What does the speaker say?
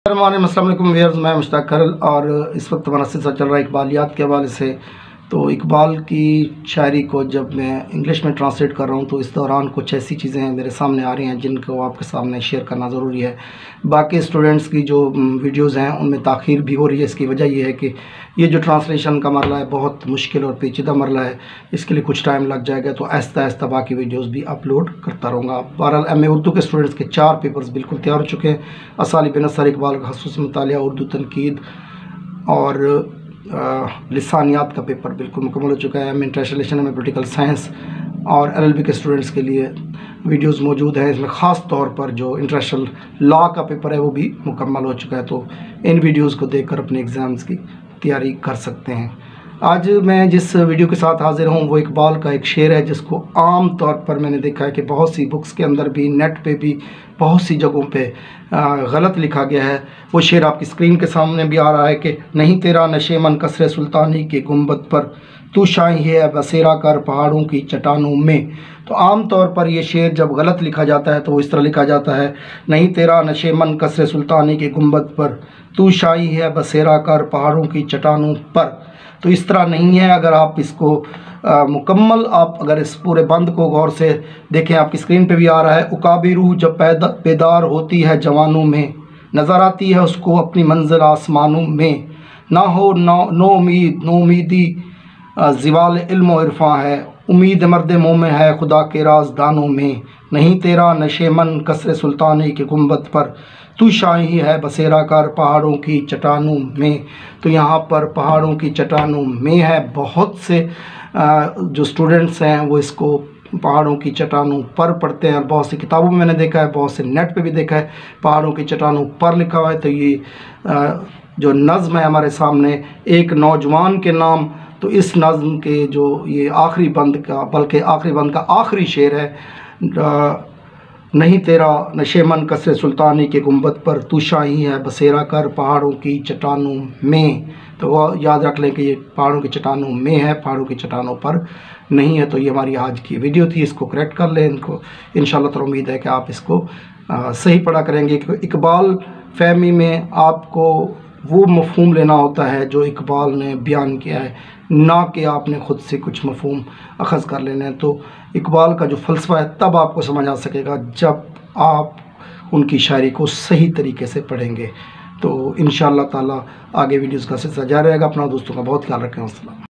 अस्सलाम वालेकुम व्यूअर्स, मैं मुश्ताक करल और इस वक्त हमारा सिलसिला चल रहा है इकबालियात के हवाले से। तो इकबाल की शायरी को जब मैं इंग्लिश में ट्रांसलेट कर रहा हूँ तो इस दौरान कुछ ऐसी चीज़ें मेरे सामने आ रही हैं जिनको आपके सामने शेयर करना ज़रूरी है। बाकी स्टूडेंट्स की जो वीडियोज़ हैं उनमें ताख़ीर भी हो रही है। इसकी वजह यह है कि ये जो ट्रांसलेशन का मरला है बहुत मुश्किल और पेचीदा मरला है, इसके लिए कुछ टाइम लग जाएगा। तो आहिस्ता आहिस्ता बाकी वीडियोज़ भी अपलोड करता रहूँगा। बहरहाल एम ए उर्दू के स्टूडेंट्स के 4 पेपर्स बिल्कुल तैयार हो चुके हैं। असालिब नसर इकबाल का ख़ुसूसी मुतालिया, उर्दू तनकीद और लिसानियात का पेपर बिल्कुल मुकम्मल हो चुका है। एम ए ट्रांसलेशन में पॉलिटिकल साइंस और LLB के स्टूडेंट्स के लिए वीडियोस मौजूद हैं। इसमें ख़ास तौर पर जो इंटरनेशनल लॉ का पेपर है वो भी मुकम्मल हो चुका है। तो इन वीडियोस को देखकर अपने एग्ज़ाम्स की तैयारी कर सकते हैं। आज मैं जिस वीडियो के साथ हाज़िर हूँ वो इकबाल का एक शेर है जिसको आम तौर पर मैंने देखा है कि बहुत सी बुक्स के अंदर भी, नेट पे भी बहुत सी जगहों पे गलत लिखा गया है। वो शेर आपकी स्क्रीन के सामने भी आ रहा है कि नहीं तेरा नशे मन कसरे सुल्तानी के गुंबद पर, तू शाही है बसेरा कर पहाड़ों की चट्टानों में। तो आम तौर पर ये शेर जब गलत लिखा जाता है तो इस तरह लिखा जाता है, नहीं तेरा नशे मन कसरे सुल्तानी के गुंबद पर, तू शाही है बसेरा कर पहाड़ों की चट्टानों पर। तो इस तरह नहीं है। अगर आप इसको मुकम्मल आप अगर इस पूरे बंद को गौर से देखें, आपकी स्क्रीन पे भी आ रहा है, उकाबी रूह जब बेदार होती है जवानों में, नज़र आती है उसको अपनी मंजिल आसमानों में, ना हो नो उम्मीदी ज़िवाल इल्म व इरफां है, उम्मीद मर्द मोमिन है खुदा के राजदानों में। नहीं तेरा नशे मन कसरे सुल्तानी के गुंबद पर, तू शाही है बसेरा कर पहाड़ों की चट्टानों में। तो यहाँ पर पहाड़ों की चट्टानों में है। बहुत से जो स्टूडेंट्स हैं वो इसको पहाड़ों की चट्टानों पर पढ़ते हैं। बहुत सी किताबों में मैंने देखा है, बहुत से नेट पे भी देखा है पहाड़ों की चट्टानों पर लिखा हुआ है। तो ये जो नज़्म है हमारे सामने, एक नौजवान के नाम, तो इस नज़्म के जो ये आखिरी बंद का, बल्कि आखिरी बंद का आखिरी शेर है, नहीं तेरा नशे मन कसरे सुल्तानी के गुंबद पर, तू शाही है बसेरा कर पहाड़ों की चट्टानों में। तो वो याद रख लें कि ये पहाड़ों की चट्टानों में है, पहाड़ों की चट्टानों पर नहीं है। तो ये हमारी आज की वीडियो थी, इसको करेक्ट कर लें इनको। इंशाल्लाह तो उम्मीद है कि आप इसको सही पढ़ा करेंगे। इकबाल फहमी में आपको वो मफ़हूम लेना होता है जो इकबाल ने बयान किया है, ना कि आपने ख़ुद से कुछ मफ़हूम अख़ज़ कर लेने हैं। तो इकबाल का जो फ़लसफ़ा है तब आपको समझ आ सकेगा जब आप उनकी शायरी को सही तरीके से पढ़ेंगे। तो इंशाअल्लाह ताला आगे वीडियोज़ का सिलसिला जारी रहेगा। अपना दोस्तों का बहुत ख्याल रखें। अस्सलाम।